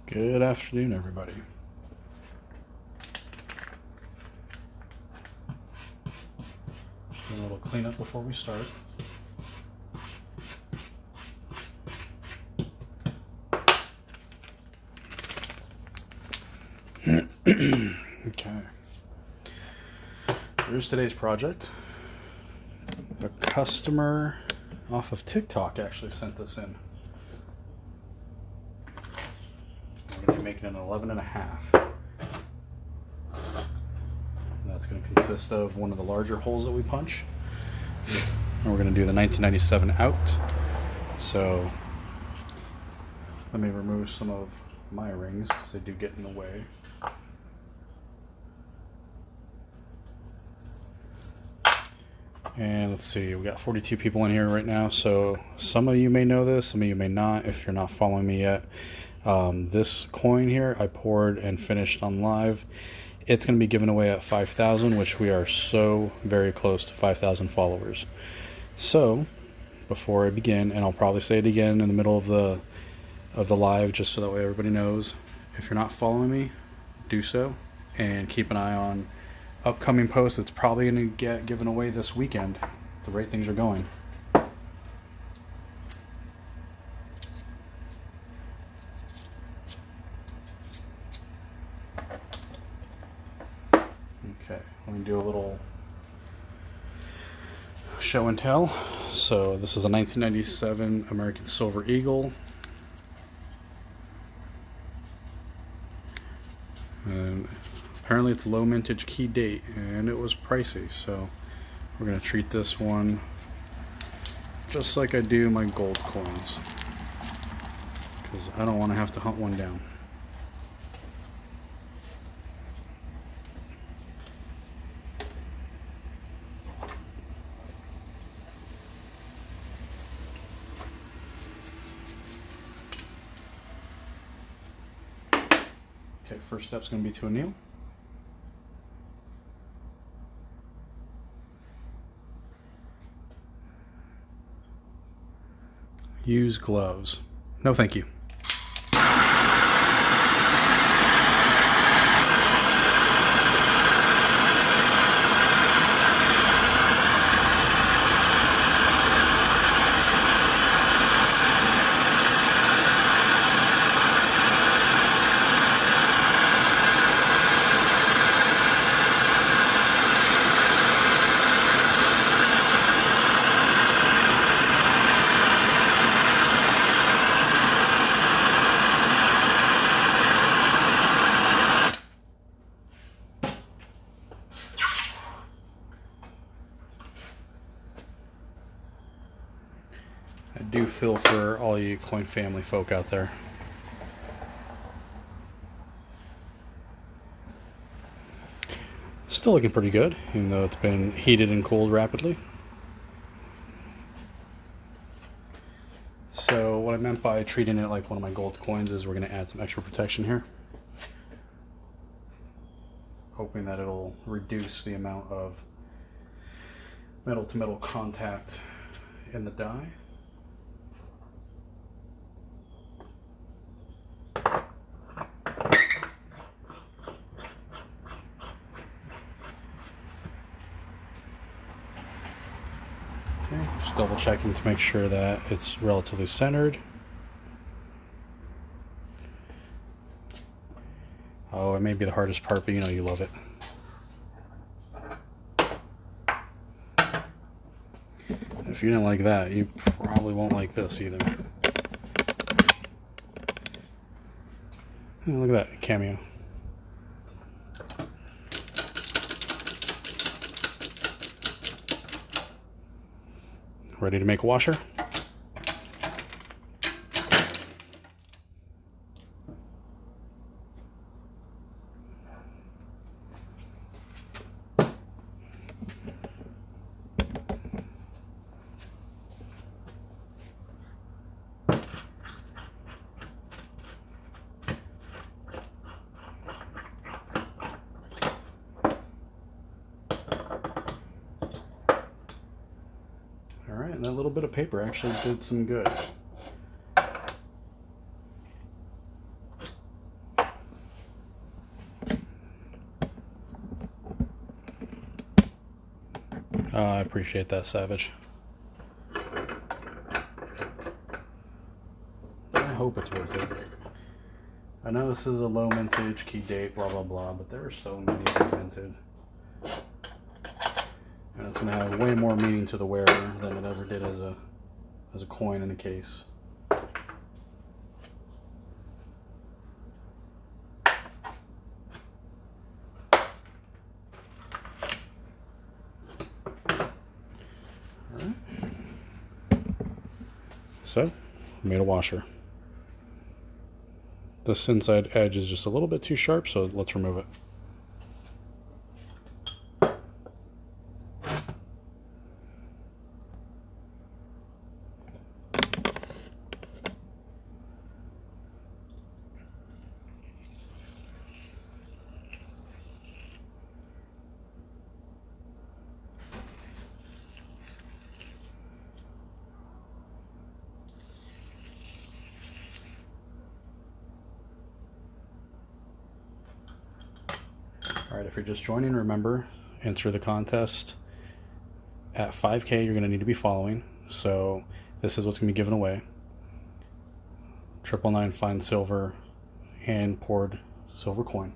Good afternoon, everybody. Doing a little cleanup before we start. Okay. Here's today's project. A customer off of TikTok actually sent this in. We're going to be making an 11.5. That's going to consist of one of the larger holes that we punch. And we're going to do the 1997 out. So let me remove some of my rings because they do get in the way. And let's see, we got 42 people in here right now, so some of you may know this, some of you may not if you're not following me yet. This coin here I poured and finished on live. It's going to be given away at 5,000, which we are so very close to 5,000 followers. So before I begin, and I'll probably say it again in the middle of the live just so that way everybody knows, if you're not following me, do so and keep an eye on upcoming posts. It's probably going to get given away this weekend, the rate things are going. Okay, let me do a little show and tell. So this is a 1997 American Silver Eagle. And apparently it's low mintage key date, and it was pricey, so we're going to treat this one just like I do my gold coins, because I don't want to have to hunt one down. Okay, first step's going to be to anneal. Use gloves. No, thank you. I do feel for all you coin family folk out there. Still looking pretty good, even though it's been heated and cooled rapidly. So what I meant by treating it like one of my gold coins is we're going to add some extra protection here, hoping that it'll reduce the amount of metal to metal contact in the die. Okay, just double checking to make sure that it's relatively centered. Oh, it may be the hardest part, but you know you love it. If you didn't like that, you probably won't like this either. Oh, look at that cameo. Ready to make a washer? Alright, and that little bit of paper actually did some good. appreciate that, Savage. I hope it's worth it. I know this is a low mintage, key date, blah blah blah, but there are so many minted. And it's going to have way more meaning to the wearer than it ever did as a coin in a case. Alright. So, made a washer. This inside edge is just a little bit too sharp, so let's remove it. Alright, if you're just joining, remember, enter the contest. At 5K, you're going to need to be following. So this is what's going to be given away. 999 fine silver, hand-poured silver coin.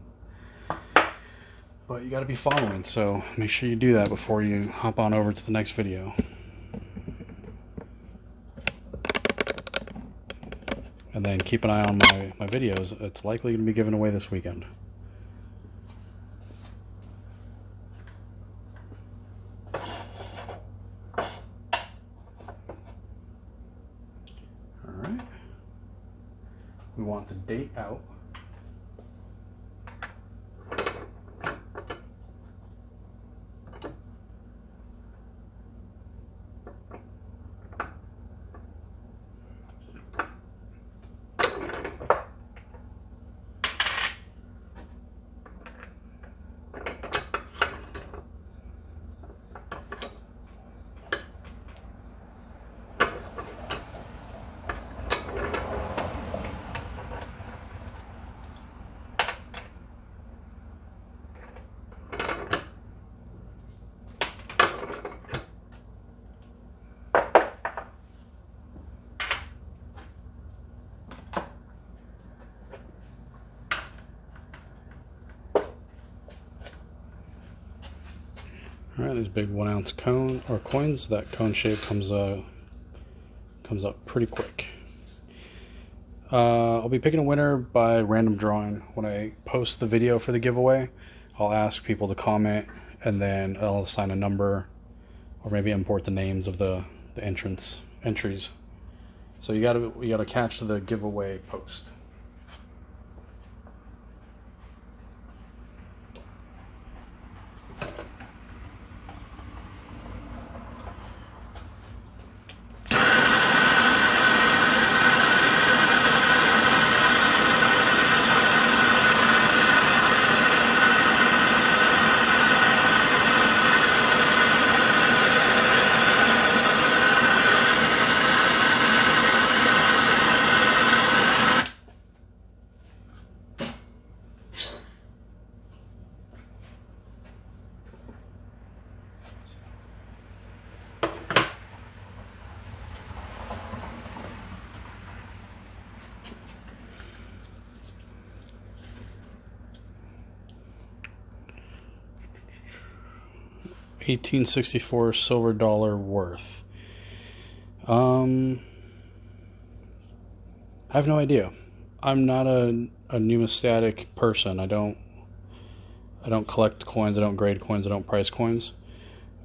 But you got to be following, so make sure you do that before you hop on over to the next video. And then keep an eye on my videos. It's likely going to be given away this weekend. Alright. We want the date out. Alright, these big 1 ounce cone or coins, that cone shape comes up pretty quick. I'll be picking a winner by random drawing. When I post the video for the giveaway, I'll ask people to comment, and then I'll assign a number, or maybe import the names of the entries. So you gotta catch the giveaway post. $1864 silver dollar worth. I have no idea. I'm not a numismatic person. I don't collect coins. I don't grade coins. I don't price coins.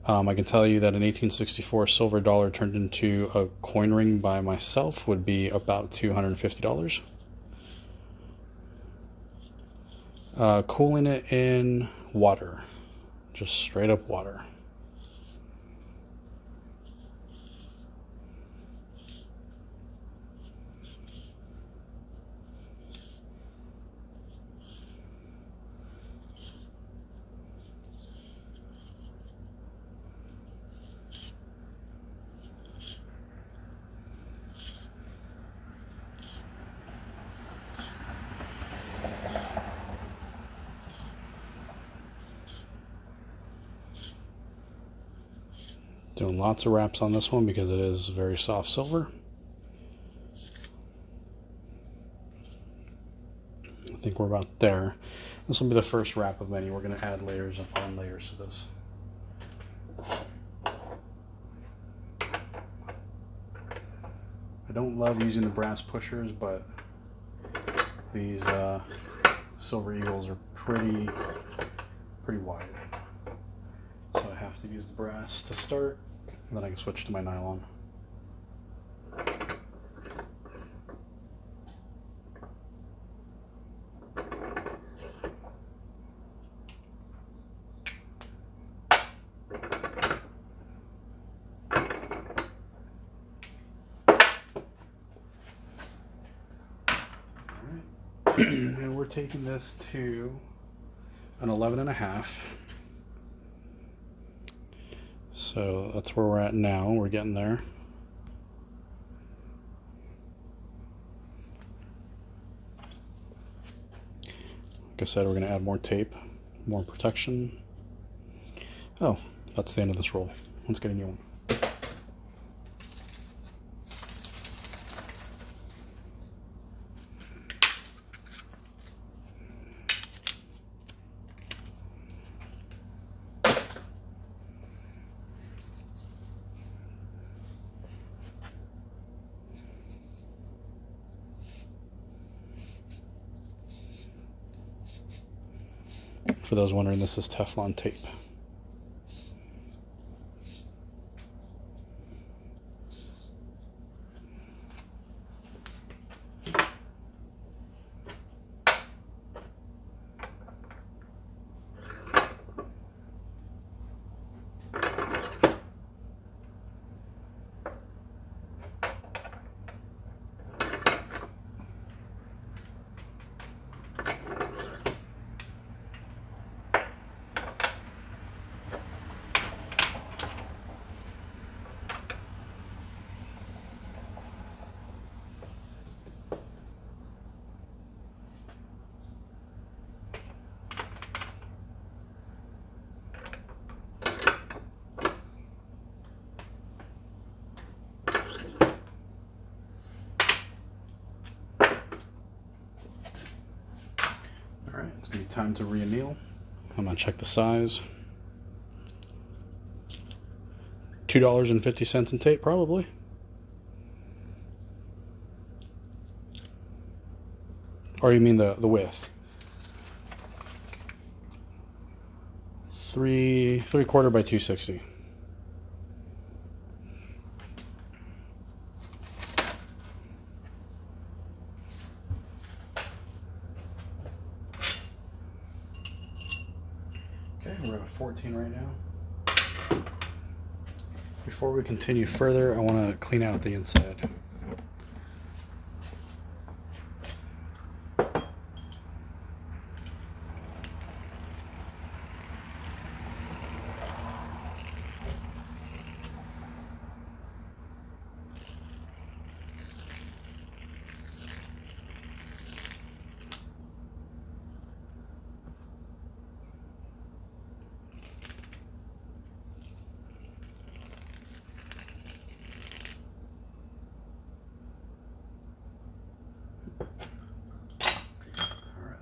I can tell you that an 1864 silver dollar turned into a coin ring by myself would be about $250. Cooling it in water. Just straight up water. Doing lots of wraps on this one because it is very soft silver. I think we're about there. This will be the first wrap of many. We're going to add layers upon layers to this. I don't love using the brass pushers, but these Silver Eagles are pretty wide. So I have to use the brass to start, and then I can switch to my nylon. And we're taking this to an 11.5. So that's where we're at now. We're getting there. Like I said, we're going to add more tape, more protection. Oh, that's the end of this roll. Let's get a new one. For those wondering, this is Teflon tape. Alright, it's going to be time to re-anneal. I'm going to check the size. $2.50 in tape, probably. Or you mean the width? 3/4 by 260. Okay, we're at a 14 right now. Before we continue further, I want to clean out the inside.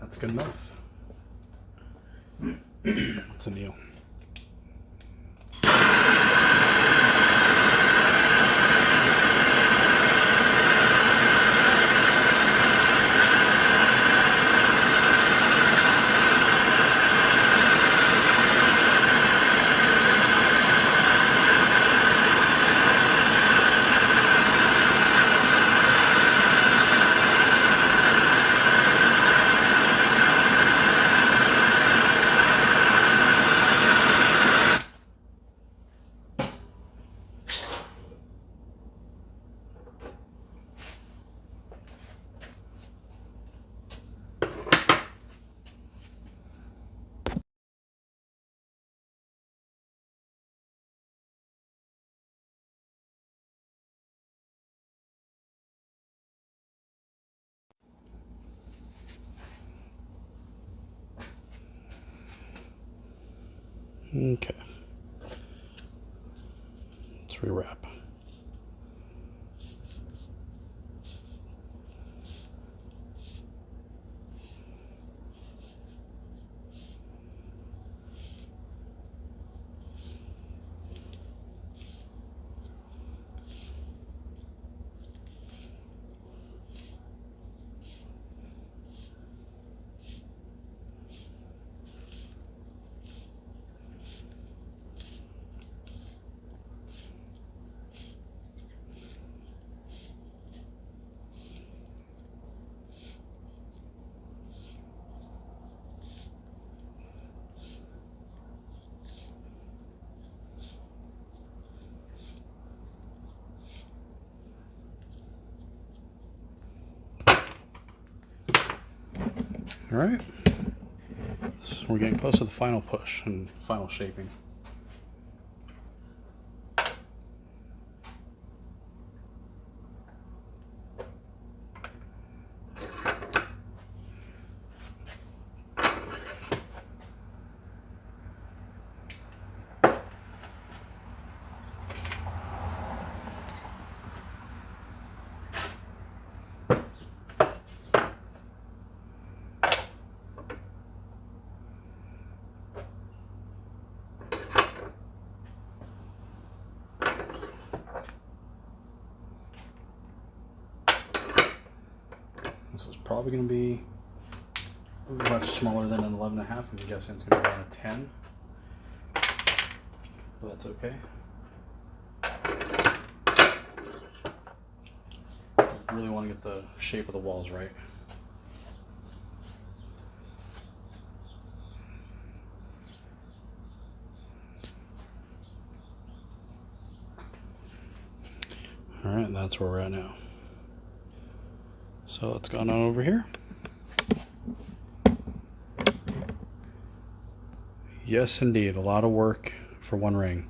That's good enough. Let's anneal. Okay. Let's rewrap. All right, so we're getting close to the final push and final shaping. This is probably going to be much smaller than an 11.5. I'm guessing it's going to be around a 10. But that's okay. I really want to get the shape of the walls right. All right, that's where we're at now. So let's go on over here. Yes, indeed, a lot of work for one ring.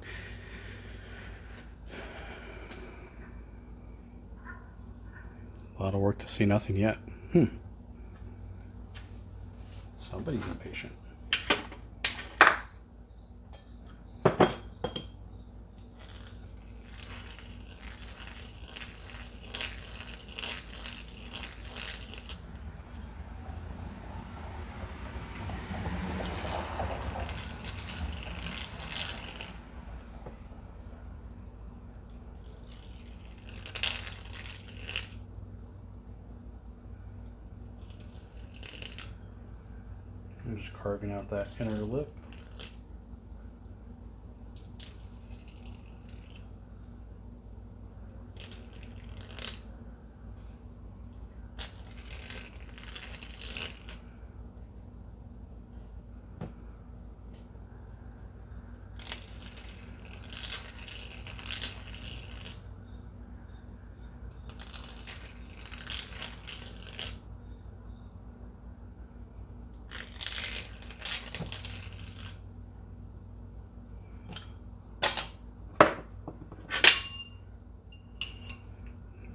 A lot of work to see nothing yet. Somebody's impatient. I'm just carving out that inner lip.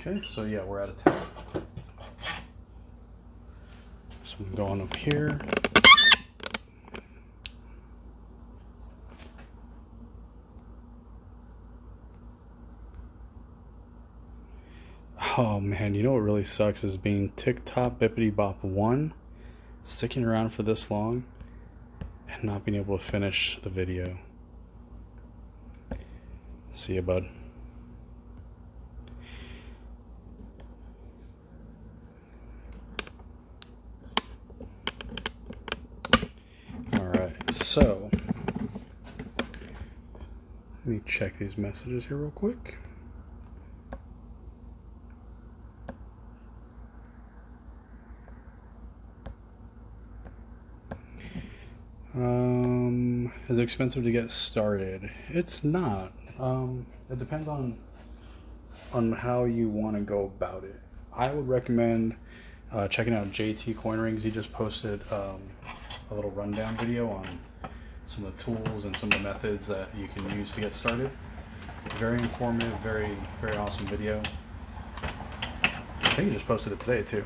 Okay, so yeah, we're at a 10. So I'm going up here. Oh man, you know what really sucks is being TikTok Bippity Bop 1, sticking around for this long, and not being able to finish the video. See ya, bud. Alright, so let me check these messages here real quick. Is it expensive to get started? It's not. It depends on how you want to go about it. I would recommend checking out JT Coin Rings. He just posted a little rundown video on some of the tools and some of the methods that you can use to get started. Very informative, very, very awesome video. I think he just posted it today too.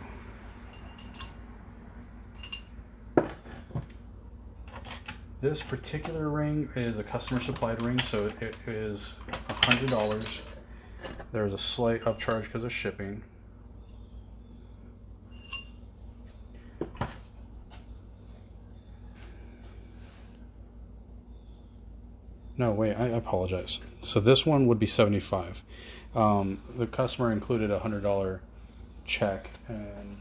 This particular ring is a customer supplied ring, so it is $100. There's a slight upcharge because of shipping. No, wait, I apologize. So this one would be $75. The customer included a $100 check and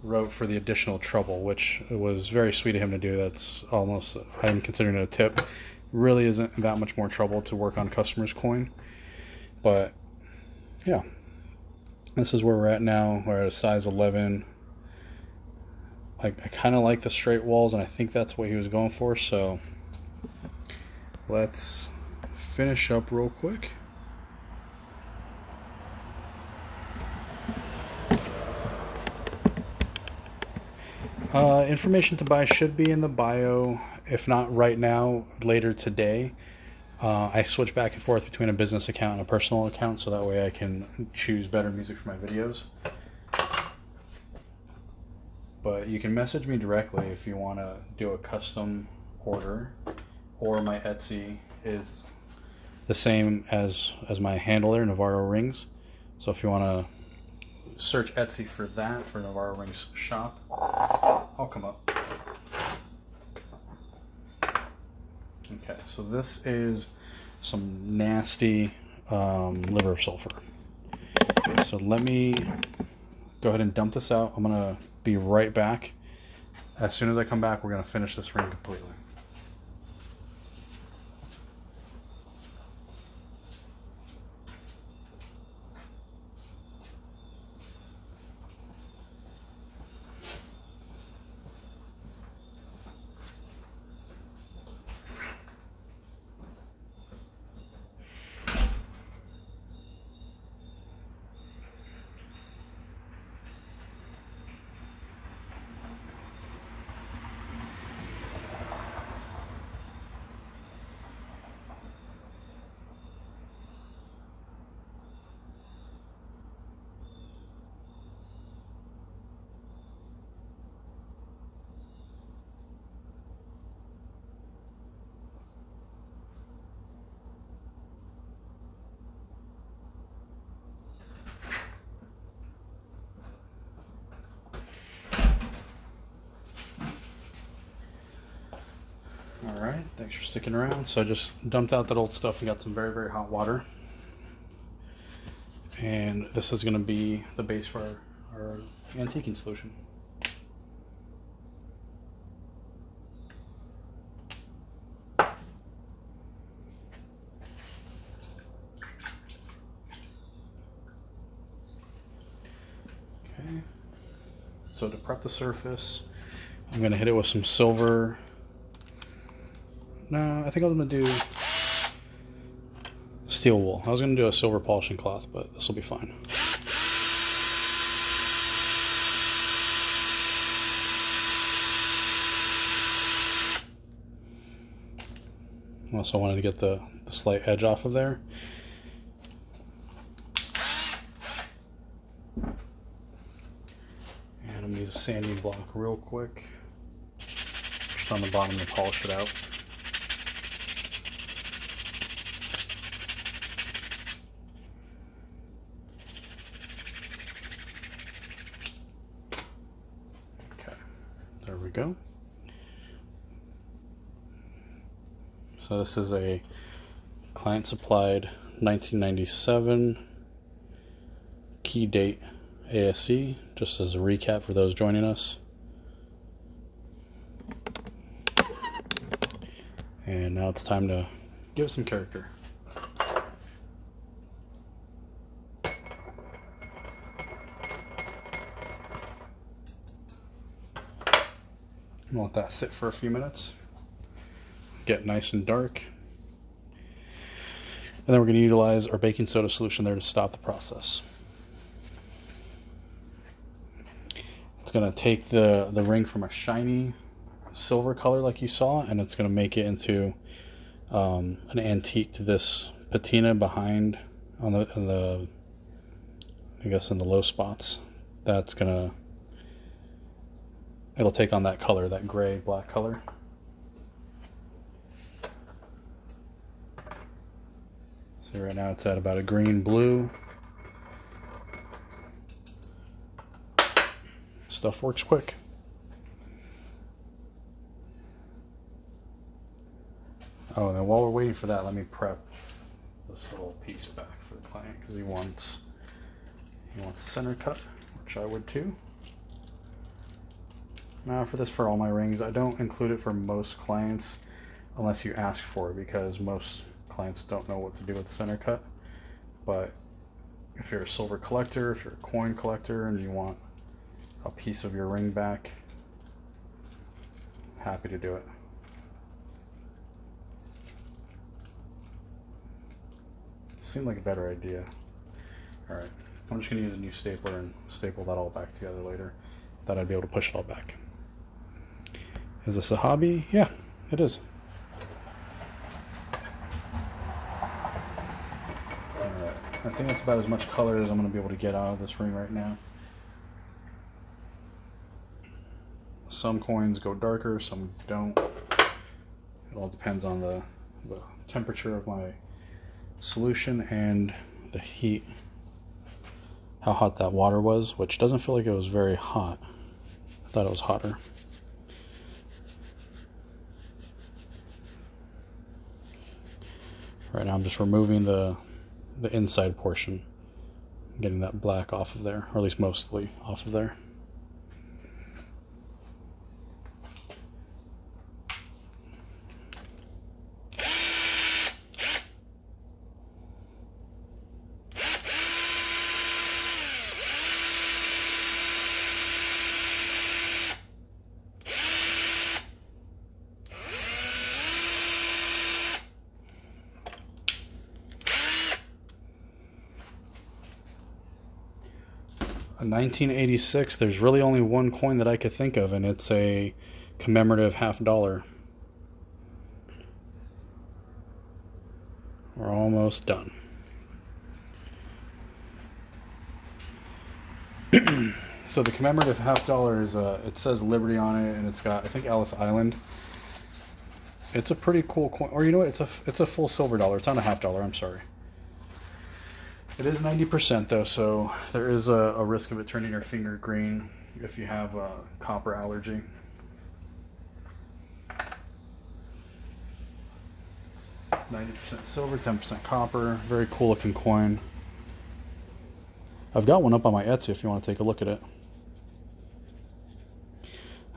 wrote for the additional trouble, which was very sweet of him to do. That's almost, I'm considering it a tip. Really isn't that much more trouble to work on customers' coin. But yeah, this is where we're at now. We're at a size 11. I kind of like the straight walls, and I think that's what he was going for. So let's finish up real quick. Information to buy should be in the bio. If not right now, later today. I switch back and forth between a business account and a personal account, so that way I can choose better music for my videos. But you can message me directly if you want to do a custom order, or my Etsy is the same as my handler, Navarro Rings. So if you want to search Etsy for that, for Navarro Rings shop, I'll come up. Okay, so this is some nasty liver of sulfur. Okay, so let me go ahead and dump this out. I'm going to be right back. As soon as I come back, we're going to finish this ring completely. Alright, thanks for sticking around. So I just dumped out that old stuff and got some very, very hot water. And this is going to be the base for our antiquing solution. Okay, so to prep the surface, I'm going to hit it with some silver. No, I think I'm going to do steel wool. I was going to do a silver polishing cloth, but this will be fine. I also wanted to get the slight edge off of there. And I'm going to use a sanding block real quick, just on the bottom to polish it out. There we go. So this is a client supplied 1997 key date ASE, just as a recap for those joining us. And now it's time to give it some character. Let that sit for a few minutes, get nice and dark, and then we're going to utilize our baking soda solution there to stop the process. It's going to take the ring from a shiny silver color like you saw, and it's going to make it into an antique to this patina behind on the I guess in the low spots. That's going to, it'll take on that color, that gray black color. So right now it's at about a green-blue. Stuff works quick. Oh, and then while we're waiting for that, let me prep this little piece back for the client because he wants the center cut, which I would too. Now for this, for all my rings, I don't include it for most clients unless you ask for it, because most clients don't know what to do with the center cut. But if you're a silver collector, if you're a coin collector, and you want a piece of your ring back, happy to do it. Seemed like a better idea. Alright, I'm just going to use a new stapler and staple that all back together later. Thought I'd be able to push it all back. Is this a hobby? Yeah, it is. Alright, I think that's about as much color as I'm going to be able to get out of this ring right now. Some coins go darker, some don't. It all depends on the temperature of my solution and the heat, how hot that water was, which doesn't feel like it was very hot. I thought it was hotter. Right now I'm just removing the inside portion, getting that black off of there, or at least mostly off of there. A 1986, there's really only one coin that I could think of, and it's a commemorative $50. We're almost done. So the commemorative $50 is it says Liberty on it, and it's got, I think, Ellis Island. It's a pretty cool coin. Or you know what? It's a full silver dollar. It's not a $50. I'm sorry. It is 90% though, so there is a risk of it turning your finger green if you have a copper allergy. It's 90% silver, 10% copper. Very cool looking coin. I've got one up on my Etsy if you want to take a look at it.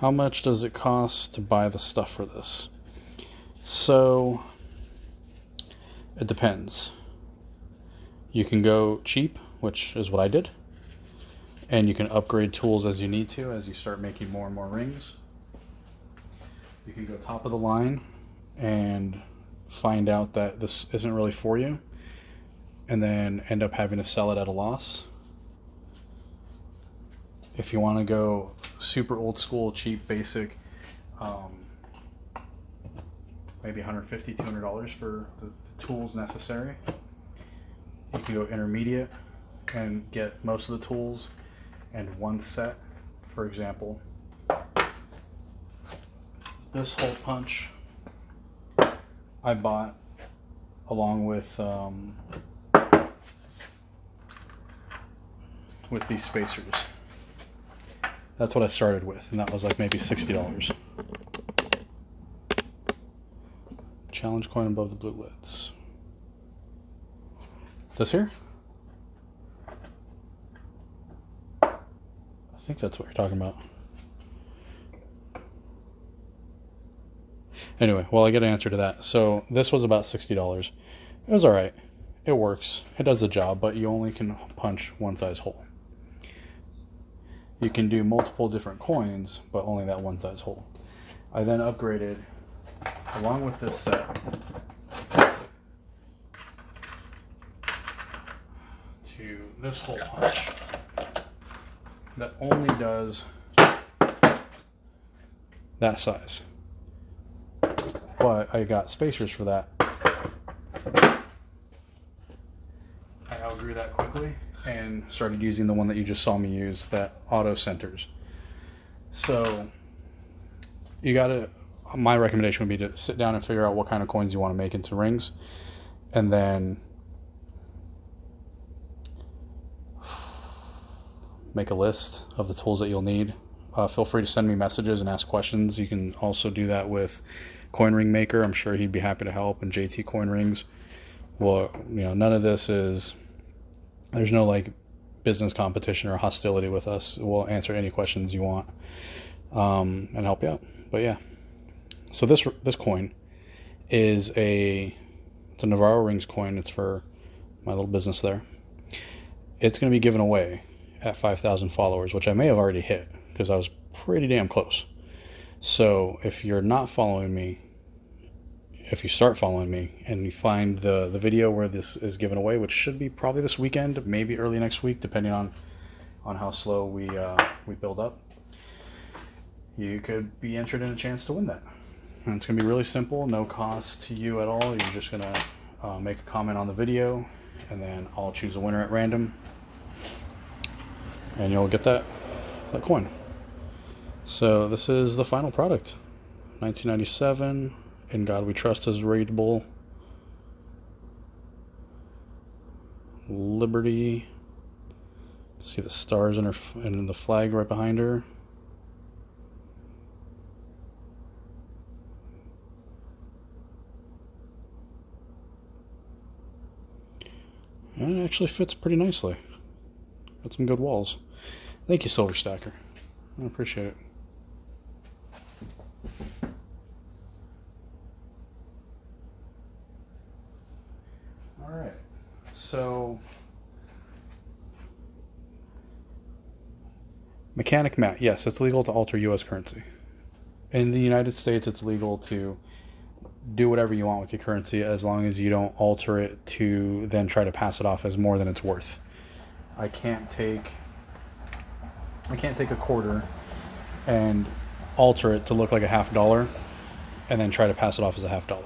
How much does it cost to buy the stuff for this? So it depends. You can go cheap, which is what I did, and you can upgrade tools as you need to as you start making more and more rings. You can go top of the line and find out that this isn't really for you, and then end up having to sell it at a loss. If you want to go super old school, cheap, basic, maybe $150, $200 for the tools necessary. You can go intermediate and get most of the tools and one set. For example, this hole punch I bought along with these spacers. That's what I started with, and that was like maybe $60. Challenge coin above the blue lids. This here? I think that's what you're talking about. Anyway, well, I get an answer to that. So this was about $60. It was alright. It works. It does the job, but you only can punch one size hole. You can do multiple different coins, but only that one size hole. I then upgraded, along with this set, to this hole punch that only does that size. But I got spacers for that. I outgrew that quickly and started using the one that you just saw me use, that auto centers. So you gotta, my recommendation would be to sit down and figure out what kind of coins you want to make into rings, and then make a list of the tools that you'll need. Feel free to send me messages and ask questions. You can also do that with Coin Ring Maker. I'm sure he'd be happy to help, and JT Coin Rings. Well, none of this is, there's no like business competition or hostility with us. We'll answer any questions you want and help you out. But yeah, so this coin is it's a Navarro Rings coin. It's for my little business there. It's going to be given away at 5,000 followers, which I may have already hit because I was pretty damn close. So if you're not following me, if you start following me and you find the video where this is given away, which should be probably this weekend, maybe early next week, depending on how slow we build up, you could be entered in a chance to win that. And it's going to be really simple, no cost to you at all. You're just going to make a comment on the video, and then I'll choose a winner at random, and you'll get that coin. So this is the final product. 1997, In God We Trust is readable. Liberty. See the stars in her and the flag right behind her. And it actually fits pretty nicely. Got some good walls. Thank you, Silver Stacker. I appreciate it. Alright, so Mechanic Matt, yes, it's legal to alter U.S. currency. In the United States, it's legal to do whatever you want with your currency as long as you don't alter it to then try to pass it off as more than it's worth. I can't take a quarter and alter it to look like a $50 and then try to pass it off as a $50.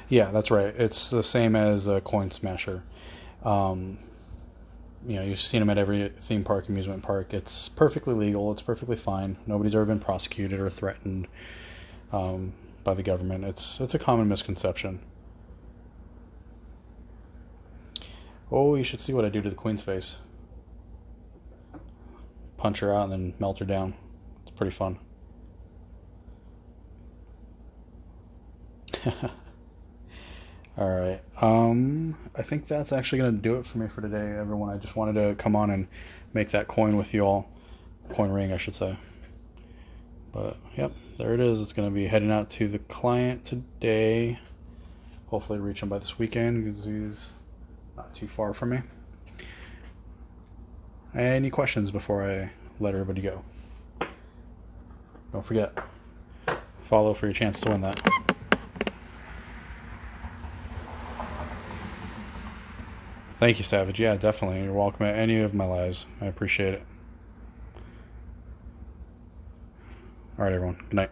Yeah, that's right. It's the same as a coin smasher. You've seen them at every theme park, amusement park. It's perfectly legal. It's perfectly fine. Nobody's ever been prosecuted or threatened by the government. It's a common misconception. Oh, you should see what I do to the queen's face. Punch her out and then melt her down. It's pretty fun. Alright, I think that's actually going to do it for me for today, everyone. I just wanted to come on and make that coin with you all. Coin ring, I should say. But, yep, there it is. It's going to be heading out to the client today. Hopefully reach him by this weekend because he's not too far from me. Any questions before I let everybody go? Don't forget, follow for your chance to win that. Thank you, Savage. Yeah, definitely. You're welcome at any of my lives. I appreciate it. All right, everyone. Good night.